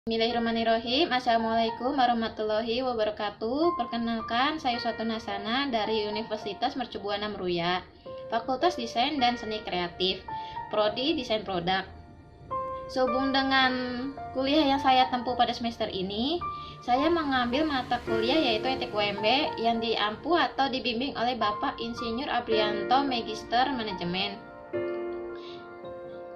Bismillahirrahmanirrahim. Assalamualaikum warahmatullahi wabarakatuh. Perkenalkan, saya Suatu Nasana dari Universitas Mercubuana Meruya, Fakultas Desain dan Seni Kreatif, Prodi Desain Produk. Sehubung dengan kuliah yang saya tempuh pada semester ini, saya mengambil mata kuliah yaitu Etik UMB yang diampu atau dibimbing oleh Bapak Insinyur Abrianto Magister Manajemen.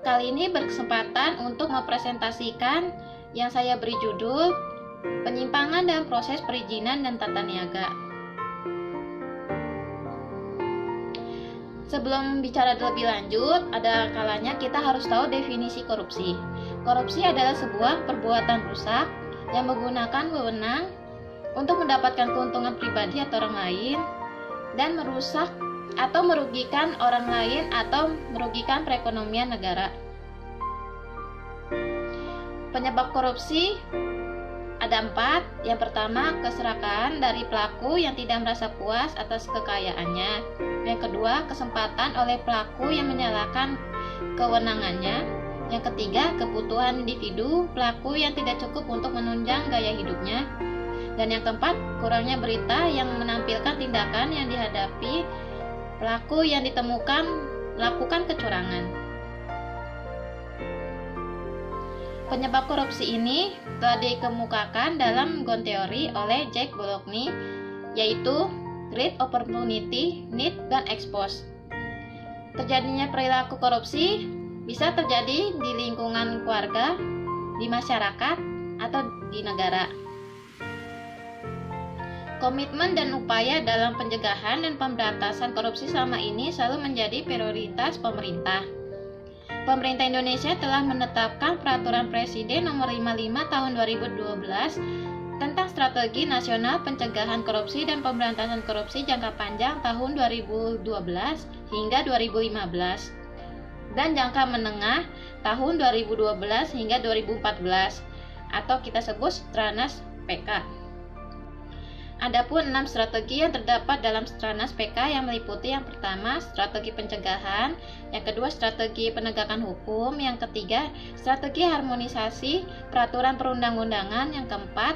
Kali ini berkesempatan untuk mempresentasikan yang saya beri judul Penyimpangan dalam Proses Perizinan dan Tata Niaga. Sebelum bicara lebih lanjut, ada kalanya kita harus tahu definisi korupsi. Korupsi adalah sebuah perbuatan rusak yang menggunakan wewenang untuk mendapatkan keuntungan pribadi atau orang lain dan merusak atau merugikan orang lain atau merugikan perekonomian negara. Penyebab korupsi ada 4. Yang pertama, keserakahan dari pelaku yang tidak merasa puas atas kekayaannya. Yang kedua, kesempatan oleh pelaku yang menyalahkan kewenangannya. Yang ketiga, kebutuhan individu pelaku yang tidak cukup untuk menunjang gaya hidupnya. Dan yang keempat, kurangnya berita yang menampilkan tindakan yang dihadapi pelaku yang ditemukan melakukan kecurangan. Penyebab korupsi ini telah dikemukakan dalam Ghosn Theory oleh Jack Bologna, yaitu Greed, Opportunity, Need, dan Expose. Terjadinya perilaku korupsi bisa terjadi di lingkungan keluarga, di masyarakat, atau di negara. Komitmen dan upaya dalam pencegahan dan pemberantasan korupsi selama ini selalu menjadi prioritas pemerintah. Pemerintah Indonesia telah menetapkan Peraturan Presiden Nomor 55 Tahun 2012 tentang Strategi Nasional Pencegahan Korupsi dan Pemberantasan Korupsi Jangka Panjang tahun 2012 hingga 2015 dan jangka menengah tahun 2012 hingga 2014 atau kita sebut Stranas PK. Adapun 6 strategi yang terdapat dalam Stranas PK yang meliputi yang pertama, strategi pencegahan, yang kedua, strategi penegakan hukum, yang ketiga, strategi harmonisasi peraturan perundang-undangan, yang keempat,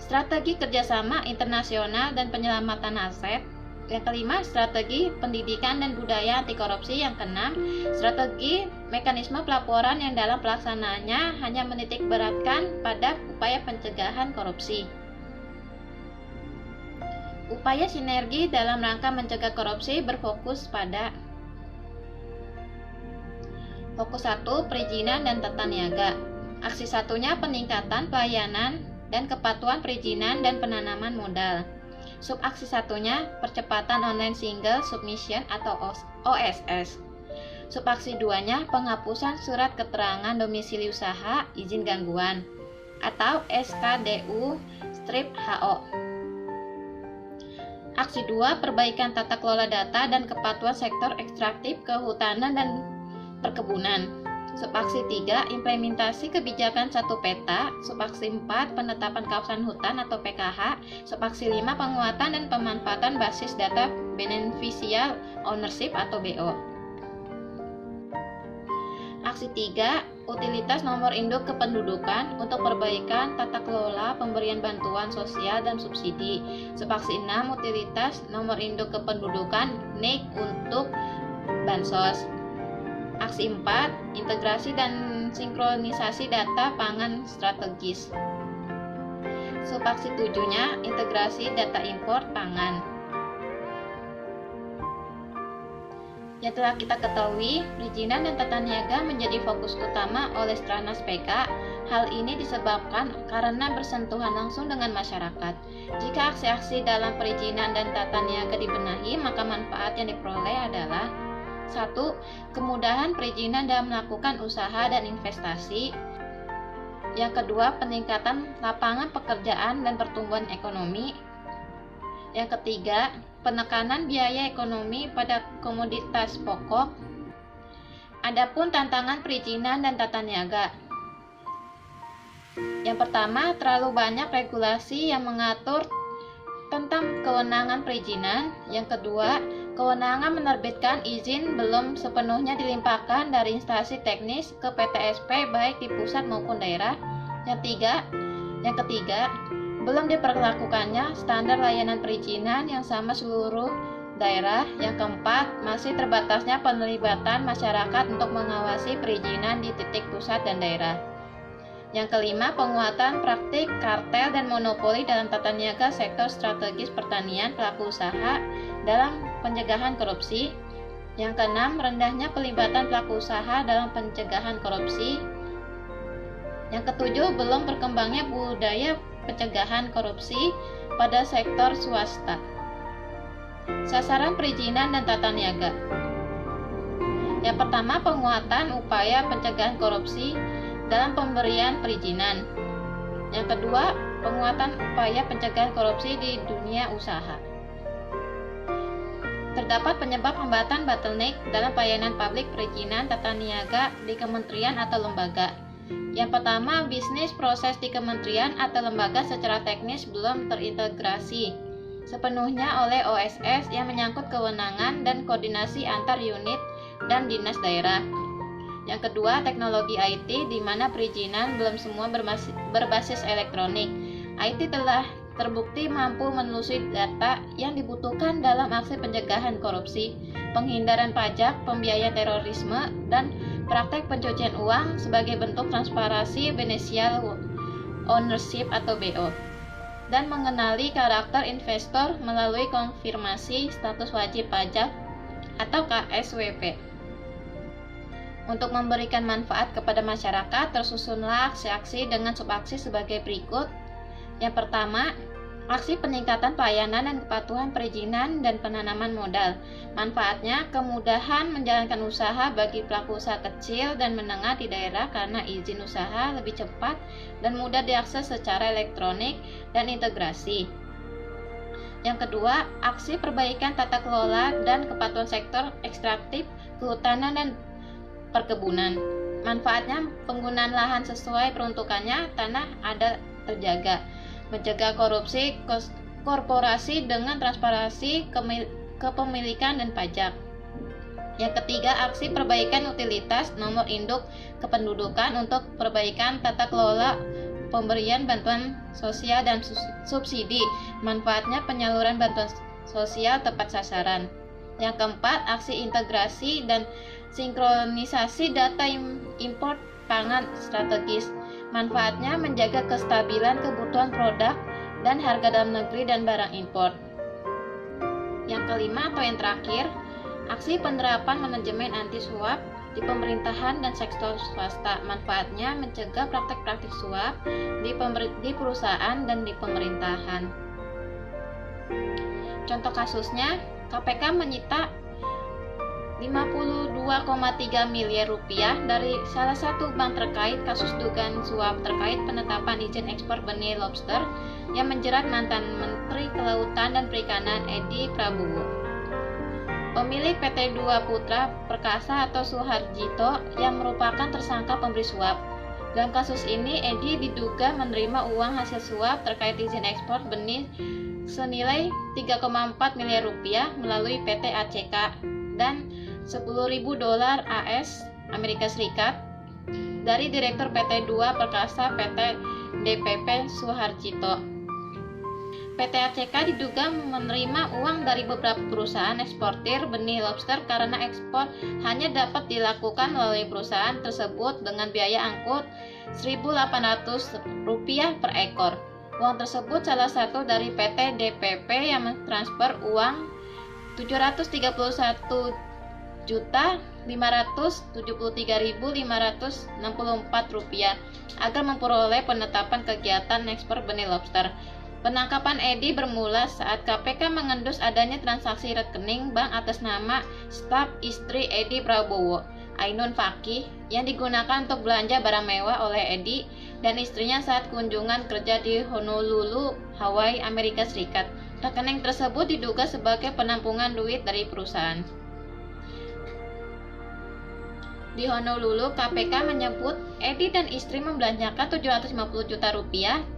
strategi kerjasama internasional dan penyelamatan aset, yang kelima, strategi pendidikan dan budaya anti korupsi, yang keenam, strategi mekanisme pelaporan yang dalam pelaksanaannya hanya menitik beratkan pada upaya pencegahan korupsi. Upaya sinergi dalam rangka mencegah korupsi berfokus pada fokus 1. Perizinan dan tata niaga. Aksi satunya peningkatan pelayanan dan kepatuhan perizinan dan penanaman modal. Subaksi satunya percepatan online single submission atau OSS. Subaksi 2-nya penghapusan surat keterangan domisili usaha izin gangguan atau SKDU-HO. Aksi 2, perbaikan tata kelola data dan kepatuhan sektor ekstraktif kehutanan dan perkebunan. Subaksi 3, implementasi kebijakan satu peta. Subaksi 4, penetapan kawasan hutan atau PKH. Subaksi 5, penguatan dan pemanfaatan basis data beneficial ownership atau BO. Aksi 3, utilitas nomor induk kependudukan untuk perbaikan tata kelola pemberian bantuan sosial dan subsidi. Subaksi 6, utilitas nomor induk kependudukan NIK untuk bansos. Aksi 4, integrasi dan sinkronisasi data pangan strategis. Subaksi 7-nya, integrasi data impor pangan. Yang telah kita ketahui, perizinan dan tata niaga menjadi fokus utama oleh Stranas PK. Hal ini disebabkan karena bersentuhan langsung dengan masyarakat. Jika aksi-aksi dalam perizinan dan tata niaga dibenahi, maka manfaat yang diperoleh adalah 1. Kemudahan perizinan dalam melakukan usaha dan investasi. Yang kedua, peningkatan lapangan pekerjaan dan pertumbuhan ekonomi. Yang ketiga, penekanan biaya ekonomi pada komoditas pokok. Adapun tantangan perizinan dan tata niaga. Yang pertama, terlalu banyak regulasi yang mengatur tentang kewenangan perizinan. Yang kedua, kewenangan menerbitkan izin belum sepenuhnya dilimpahkan dari instansi teknis ke PTSP baik di pusat maupun daerah. Yang ketiga, belum diperlakukannya standar layanan perizinan yang sama seluruh daerah. Yang keempat, masih terbatasnya penelibatan masyarakat untuk mengawasi perizinan di titik pusat dan daerah. Yang kelima, penguatan praktik kartel dan monopoli dalam tata niaga sektor strategis pertanian pelaku usaha dalam pencegahan korupsi. Yang keenam, rendahnya pelibatan pelaku usaha dalam pencegahan korupsi. Yang ketujuh, belum berkembangnya budaya pencegahan korupsi pada sektor swasta. Sasaran perizinan dan tata niaga. Yang pertama, penguatan upaya pencegahan korupsi dalam pemberian perizinan. Yang kedua, penguatan upaya pencegahan korupsi di dunia usaha. Terdapat penyebab hambatan bottleneck dalam pelayanan publik perizinan tata niaga di kementerian atau lembaga. Yang pertama, bisnis proses di kementerian atau lembaga secara teknis belum terintegrasi sepenuhnya oleh OSS yang menyangkut kewenangan dan koordinasi antar unit dan dinas daerah. Yang kedua, teknologi IT di mana perizinan belum semua berbasis elektronik. IT telah terbukti mampu menelusuri data yang dibutuhkan dalam aksi pencegahan korupsi, penghindaran pajak, pembiayaan terorisme, dan praktek pencucian uang sebagai bentuk transparansi beneficial ownership atau BO, dan mengenali karakter investor melalui konfirmasi status wajib pajak atau KSWP. Untuk memberikan manfaat kepada masyarakat, tersusunlah aksi-aksi dengan subaksi sebagai berikut. Yang pertama, aksi peningkatan pelayanan dan kepatuhan perizinan dan penanaman modal. Manfaatnya, kemudahan menjalankan usaha bagi pelaku usaha kecil dan menengah di daerah karena izin usaha lebih cepat dan mudah diakses secara elektronik dan integrasi. Yang kedua, aksi perbaikan tata kelola dan kepatuhan sektor ekstraktif, kehutanan, dan perkebunan. Manfaatnya, penggunaan lahan sesuai peruntukannya, tanah ada terjaga, mencegah korupsi korporasi dengan transparansi kepemilikan dan pajak. Yang ketiga, aksi perbaikan utilitas nomor induk kependudukan untuk perbaikan tata kelola pemberian bantuan sosial dan subsidi. Manfaatnya, penyaluran bantuan sosial tepat sasaran. Yang keempat, aksi integrasi dan sinkronisasi data import pangan strategis. Manfaatnya, menjaga kestabilan kebutuhan produk dan harga dalam negeri dan barang impor. Yang kelima atau yang terakhir, aksi penerapan manajemen anti suap di pemerintahan dan sektor swasta. Manfaatnya, mencegah praktik-praktik suap di perusahaan dan di pemerintahan. Contoh kasusnya, KPK menyita 52,3 miliar rupiah dari salah satu bank terkait kasus dugaan suap terkait penetapan izin ekspor benih lobster yang menjerat mantan Menteri Kelautan dan Perikanan Edi Prabowo. Pemilik PT Dua Putra Perkasa atau Suharjito yang merupakan tersangka pemberi suap. Dalam kasus ini, Edi diduga menerima uang hasil suap terkait izin ekspor benih senilai 3,4 miliar rupiah melalui PT ACK dan $10.000 AS Amerika Serikat dari Direktur PT Dua Perkasa PT DPP Suharjito. PT ACK diduga menerima uang dari beberapa perusahaan eksportir benih lobster karena ekspor hanya dapat dilakukan melalui perusahaan tersebut dengan biaya angkut Rp1.800 per ekor. Uang tersebut salah satu dari PT DPP yang mentransfer uang Rp731.573.564 agar memperoleh penetapan kegiatan ekspor benih lobster. Penangkapan Edi bermula saat KPK mengendus adanya transaksi rekening bank atas nama staf istri Edi Prabowo, Ainun Fakih, yang digunakan untuk belanja barang mewah oleh Edi dan istrinya saat kunjungan kerja di Honolulu, Hawaii, Amerika Serikat. Rekening tersebut diduga sebagai penampungan duit dari perusahaan. Di Honolulu, KPK menyebut Edi dan istri membelanjakan Rp750 juta,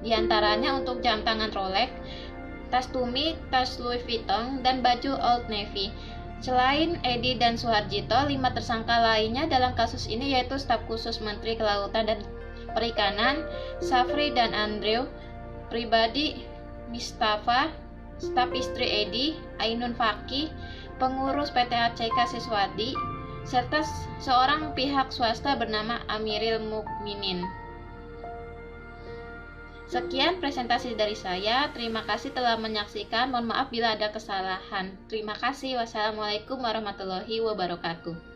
diantaranya untuk jam tangan Rolex, tas Tumi, tas Louis Vuitton, dan baju Old Navy. Selain Edi dan Suharjito, 5 tersangka lainnya dalam kasus ini yaitu staf khusus Menteri Kelautan dan Perikanan, Safri dan Andrew. Pribadi, Mistafa. Staf istri Edi, Ainun Fakih. Pengurus PT ACK Siswadi, serta seorang pihak swasta bernama Amiril Mukminin. Sekian presentasi dari saya. Terima kasih telah menyaksikan. Mohon maaf bila ada kesalahan. Terima kasih. Wassalamualaikum warahmatullahi wabarakatuh.